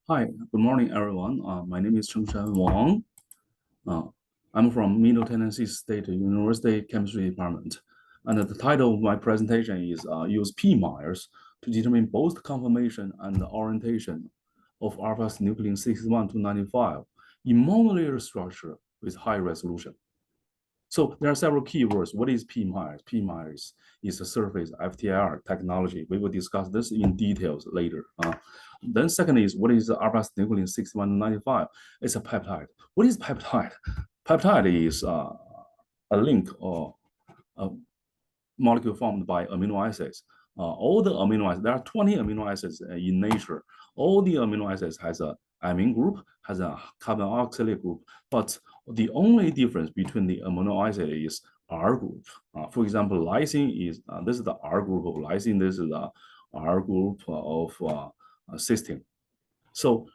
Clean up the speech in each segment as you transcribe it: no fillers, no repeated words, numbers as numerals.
Hi, good morning, everyone. My name is Chengshan Wang. I'm from Middle Tennessee State University Chemistry Department. And the title of my presentation is Use pMAIRS to determine both conformation and orientation of α-Synuclein 61 to 95 in monolayer structure with high resolution. So there are several keywords. What is pMAIRS? pMAIRS is a surface FTIR technology. We will discuss this in details later. Then second is, what is the α-Synuclein 6195? It's a peptide. What is peptide? Peptide is a link or a molecule formed by amino acids. All the amino acids, there are 20 amino acids in nature. All the amino acids has a amine group, has a carboxylic group, but the only difference between the amino acid is R group. For example, lysine is, this is the R group of lysine, this is the R group of cysteine. So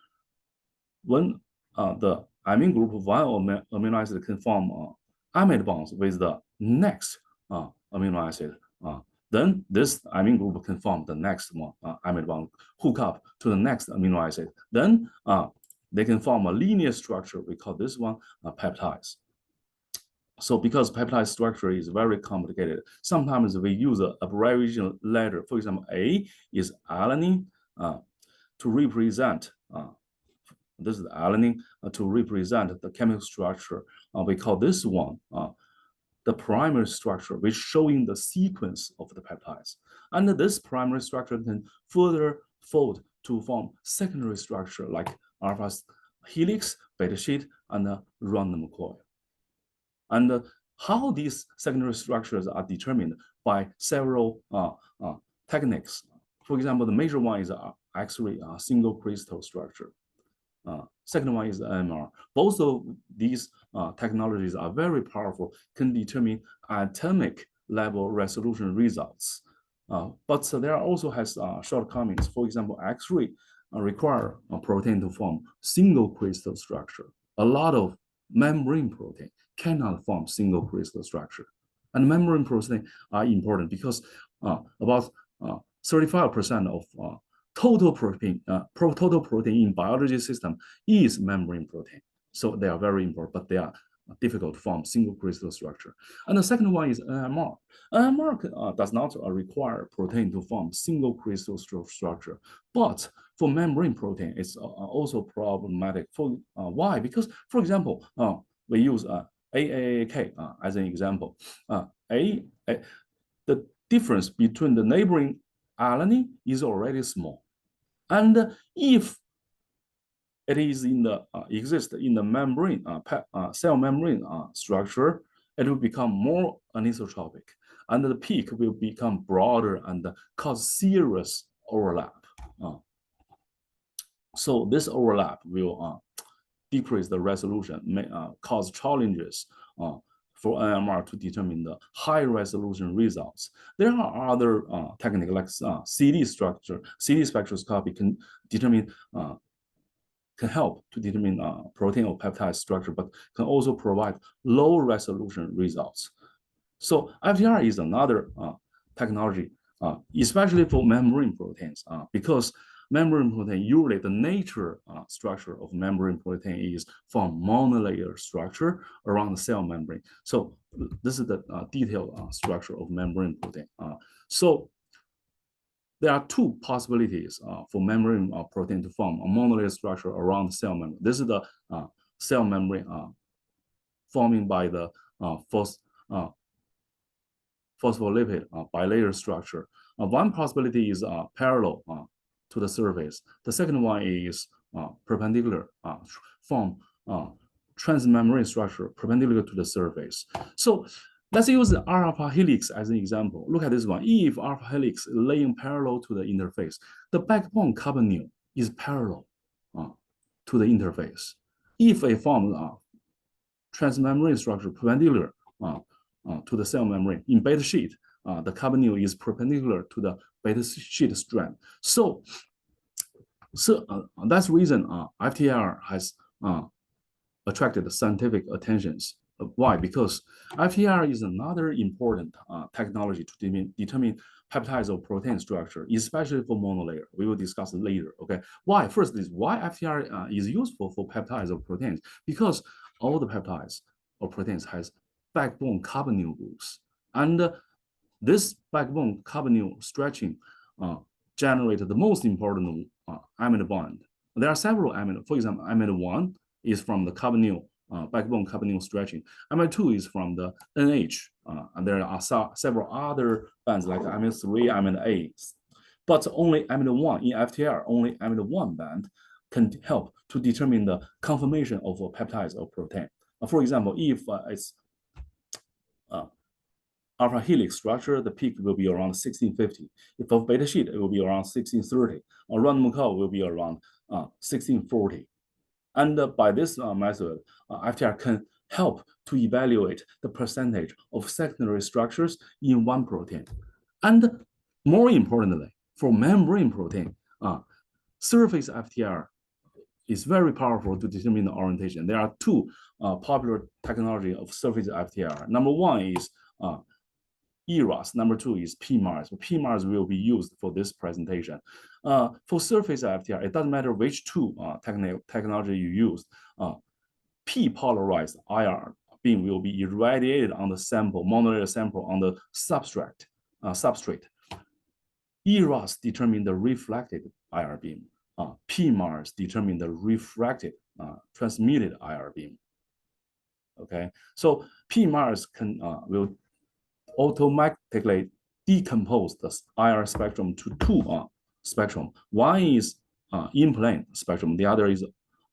when the amine group of one amino acid can form amide bonds with the next amino acid, then this amine group can form the next one amide bond, hook up to the next amino acid. Then they can form a linear structure. We call this one peptides. So because peptide structure is very complicated, sometimes we use an abbreviation letter. For example, A is alanine to represent, this is alanine to represent the chemical structure. We call this one the primary structure, which showing the sequence of the peptides. And this primary structure can further fold to form secondary structure like alpha helix, beta sheet, and random coil. And how these secondary structures are determined by several techniques. For example, the major one is X-ray single crystal structure. Second one is NMR. Both of these technologies are very powerful, can determine atomic level resolution results. But there also has shortcomings. For example, X-ray require a protein to form single crystal structure. A lot of membrane protein cannot form single crystal structure. And membrane protein are important because about 35% of total protein in biology system is membrane protein. So they are very important, but they are difficult to form single crystal structure. And the second one is NMR. NMR does not require protein to form single crystal structure, but for membrane protein, it's also problematic. For why? Because, for example, we use AAK as an example. The difference between the neighboring alanine is already small, and if it is in the exists in the membrane cell membrane structure, it will become more anisotropic, and the peak will become broader and cause serious overlap. So this overlap will decrease the resolution, may cause challenges for NMR to determine the high resolution results. There are other techniques like CD spectroscopy can determine, can help to determine protein or peptide structure, but can also provide low resolution results. So FTIR is another technology, especially for membrane proteins, because membrane protein, usually the nature structure of membrane protein is from monolayer structure around the cell membrane. So this is the detailed structure of membrane protein. So there are two possibilities for membrane protein to form a monolayer structure around the cell membrane. This is the cell membrane forming by the phospholipid bilayer structure. One possibility is parallel to the surface. The second one is perpendicular, form transmembrane structure perpendicular to the surface. So let's use the alpha helix as an example. Look at this one. If alpha helix is laying parallel to the interface, the backbone carbonyl is parallel to the interface. If a form transmembrane structure perpendicular to the cell membrane in beta sheet, the carbonyl is perpendicular to the beta sheet strand. So that's the reason FTIR has attracted scientific attentions Why? Because FTR is another important technology to determine peptides or protein structure, especially for monolayer. We will discuss it later. Okay. Why? First is why FTR is useful for peptides or proteins, because all the peptides or proteins has backbone carbonyl groups, and this backbone carbonyl stretching generated the most important amino bond. There are several amino. For example, amino 1 is from the carbonyl backbone carbonyl stretching. Amino 2 is from the NH, and there are several other bands like amino 3, amino 8. But only amino 1 in FTR, only amino 1 band can help to determine the conformation of a peptide or protein. For example, if it's alpha helix structure, the peak will be around 1650. If of beta sheet, it will be around 1630. Or random call will be around 1640. And by this method, FTR can help to evaluate the percentage of secondary structures in one protein. And more importantly, for membrane protein, surface FTR is very powerful to determine the orientation. There are two popular technology of surface FTR. Number one is pMAIRS. Number two is pMAIRS. pMAIRS will be used for this presentation. For surface FTR, it doesn't matter which two technology you use. P-polarized IR beam will be irradiated on the sample, monolayer sample on the substrate. ERAS determine the reflected IR beam. pMAIRS determine the refracted transmitted IR beam. Okay, so pMAIRS will automatically decompose the IR spectrum to two spectrum. One is in-plane spectrum, the other is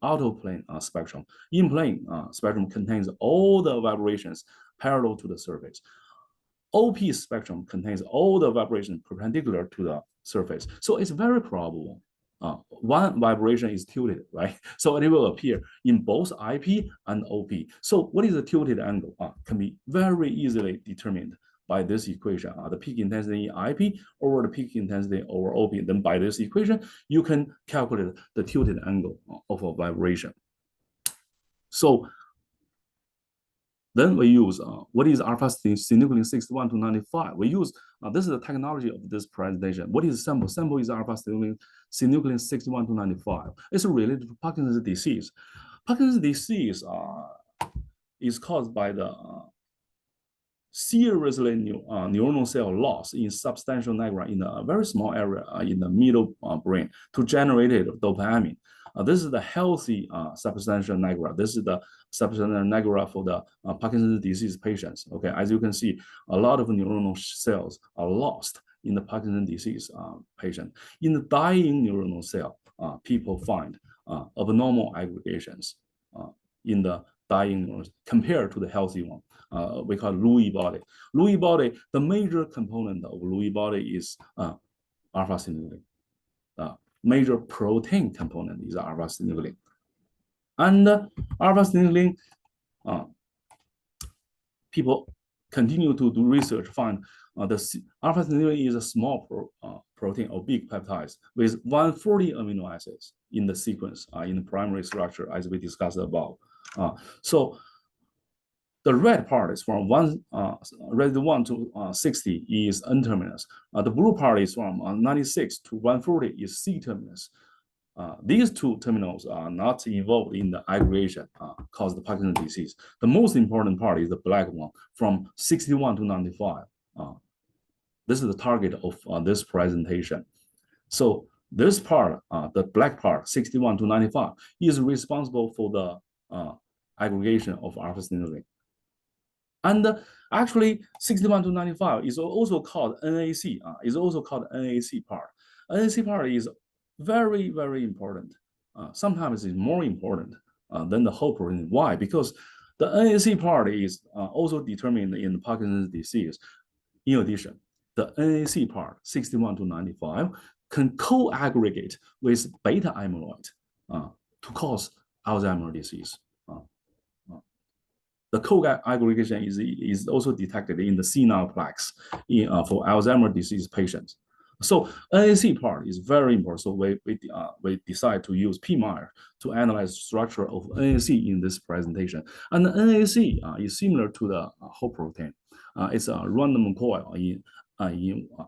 out-of-plane spectrum. In-plane spectrum contains all the vibrations parallel to the surface. OP spectrum contains all the vibrations perpendicular to the surface. So it's very probable one vibration is tilted, right? So it will appear in both IP and OP. So what is the tilted angle? Can be very easily determined by this equation, the peak intensity in IP over the peak intensity over OP. Then by this equation, you can calculate the tilted angle of a vibration. So then we use what is α-Synuclein 61 to 95. We use this is the technology of this presentation. What is sample? Sample is α-Synuclein 61 to 95. It's related to Parkinson's disease. Parkinson's disease is caused by the seriously neuronal cell loss in substantial nigra in a very small area in the middle brain to generate dopamine. This is the healthy substantial nigra. This is the substantial nigra for the Parkinson's disease patients. Okay, as you can see, a lot of neuronal cells are lost in the Parkinson's disease patient. In the dying neuronal cell, people find abnormal aggregations in the dying neurons compared to the healthy one. We call it Lewy body. Lewy body, the major component of Lewy body is α-Synuclein. Major protein component is α-Synuclein. And α-Synuclein, people continue to do research, find the α-Synuclein is a small protein or big peptides with 140 amino acids in the sequence, in the primary structure, as we discussed above. So the red part is from residue 1 to 60 is N-terminus. The blue part is from 96 to 140 is C-terminus. These two terminals are not involved in the aggregation caused the Parkinson's disease. The most important part is the black one from 61 to 95. This is the target of this presentation. So this part, the black part, 61 to 95, is responsible for the aggregation of α-Synuclein. And actually, 61 to 95 is also called NAC. Is also called NAC part. NAC part is very, very important. Sometimes it's more important than the whole protein. Why? Because the NAC part is also determined in the Parkinson's disease. In addition, the NAC part, 61 to 95, can co-aggregate with beta amyloid to cause Alzheimer's disease. The co-aggregation is also detected in the senile plaques for Alzheimer's disease patients. So NAC part is very important. So we decide to use pMAIRS to analyze the structure of NAC in this presentation. And the NAC is similar to the whole protein. It's a random coil in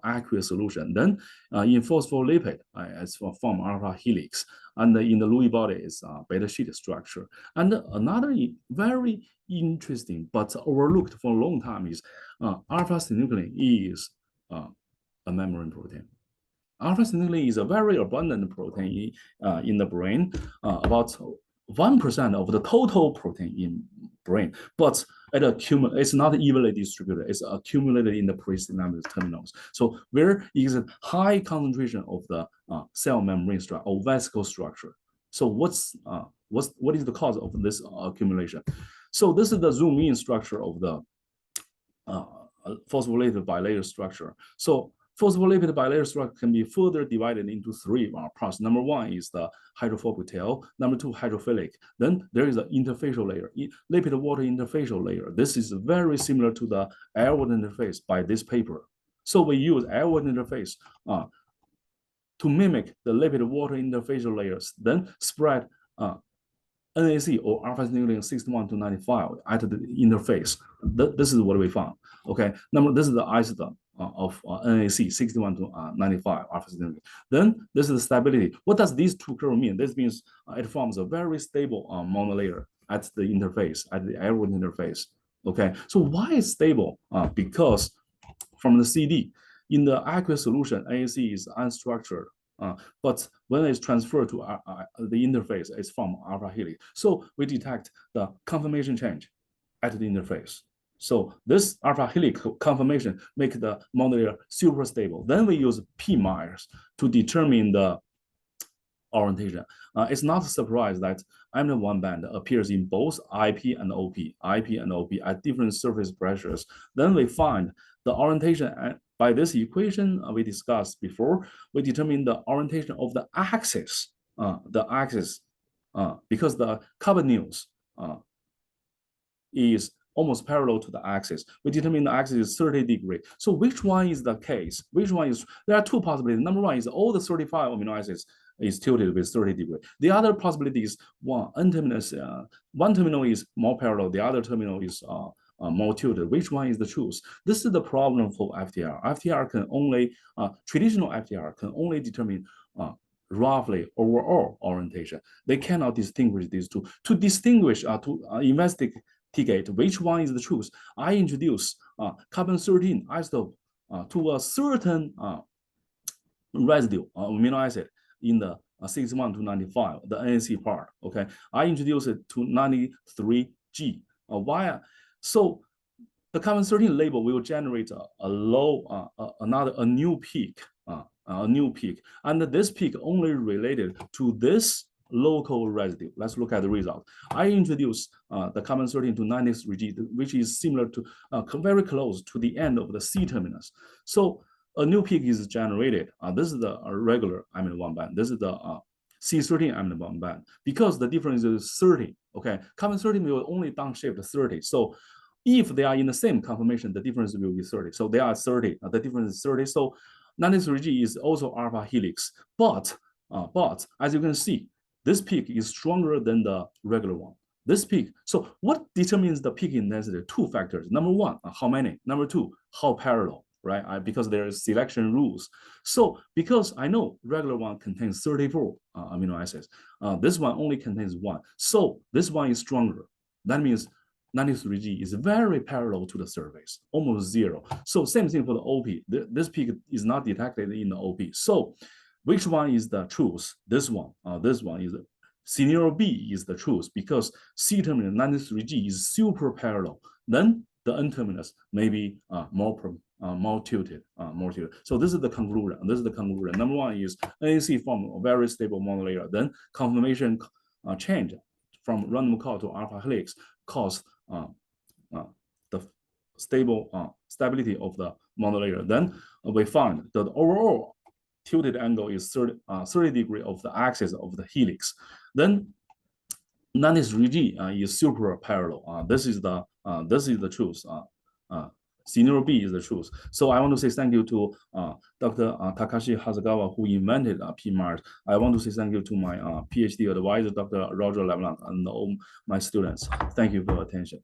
aqueous solution. Then in phospholipid, it's from alpha helix. And in the Lewy body is beta sheet structure. And another very interesting but overlooked for a long time is α-Synuclein is a membrane protein. Alpha-synuclein is a very abundant protein in the brain, about 1% of the total protein in brain, but it's not evenly distributed. It's accumulated in the presynaptic terminals. So there is a high concentration of the cell membrane structure or vesicle structure. So what is the cause of this accumulation? So this is the zoom-in structure of the phospholipid bilayer structure. So phospholipid bilayer structure can be further divided into three parts. Number one is the hydrophobic tail. Number two, hydrophilic. Then there is an interfacial layer, lipid-water interfacial layer. This is very similar to the air-water interface by this paper. So we use air-water interface to mimic the lipid-water interfacial layers, then spread NAC or alpha-synuclein 61 to 95 at the interface. This is what we found. Okay, this is the isotope of NAC 61 to 95 alpha-synuclein. Then this is the stability. What does these two curves mean? This means it forms a very stable monolayer at the interface, at the air-water interface. Okay, so why is stable? Because from the CD, in the aqueous solution, NAC is unstructured. But when it's transferred to the interface, it's from alpha helix. So we detect the conformation change at the interface. So this alpha helix conformation make the monolayer super stable. Then we use pMAIRS to determine the orientation. It's not a surprise that amino one band appears in both IP and OP at different surface pressures. Then we find the orientation by this equation we discussed before. We determine the orientation of the axis, because the carbonyls is almost parallel to the axis. We determine the axis is 30 degrees. So which one is the case? Which one is, there are two possibilities. Number one is all the 35 amino acids is tilted with 30 degrees. The other possibility is one terminal is more parallel, the other terminal is more tilted. Which one is the truth? This is the problem for FTR. FTR can only, traditional FTR can only determine roughly overall orientation. They cannot distinguish these two. To distinguish, to investigate which one is the truth, I introduce carbon-13 isotope to a certain residue amino acid in the 61 to 95, the NAC part. Okay, I introduce it to 93G. Why? So the carbon-13 label will generate a new peak, and this peak only related to this local residue. Let's look at the result. I introduce the carbon-13 to 93G, which is similar to very close to the end of the C terminus. So a new peak is generated. This is the regular amino one band. This is the C13 amino one band. Because the difference is 30. Okay, carbon-13 will only downshift 30. So if they are in the same conformation, the difference will be 30. So they are 30. The difference is 30. So 93G is also alpha helix. But as you can see, this peak is stronger than the regular one. This peak. So what determines the peak intensity? Two factors. Number one, how many? Number two, how parallel, right? Because there is selection rules. So because I know regular one contains 34 amino acids, this one only contains one. So this one is stronger. That means 93G is very parallel to the surface, almost zero. So same thing for the OP. This peak is not detected in the OP. So which one is the truth? This one is scenario B is the truth because C terminus 93G is super parallel. Then the N terminus may be more tilted. So this is the conclusion. Number one is NAC form a very stable monolayer. Then conformation change from random core to alpha helix cause the stability of the monolayer. Then we found that the overall tilted angle is 30 degrees of the axis of the helix. Then 93G is super parallel. This is the truth. Scenario B is the truth. So I want to say thank you to Dr. Takashi Hasegawa, who invented pMAIRS. I want to say thank you to my PhD advisor, Dr. Roger LeBlanc, and all my students. Thank you for your attention.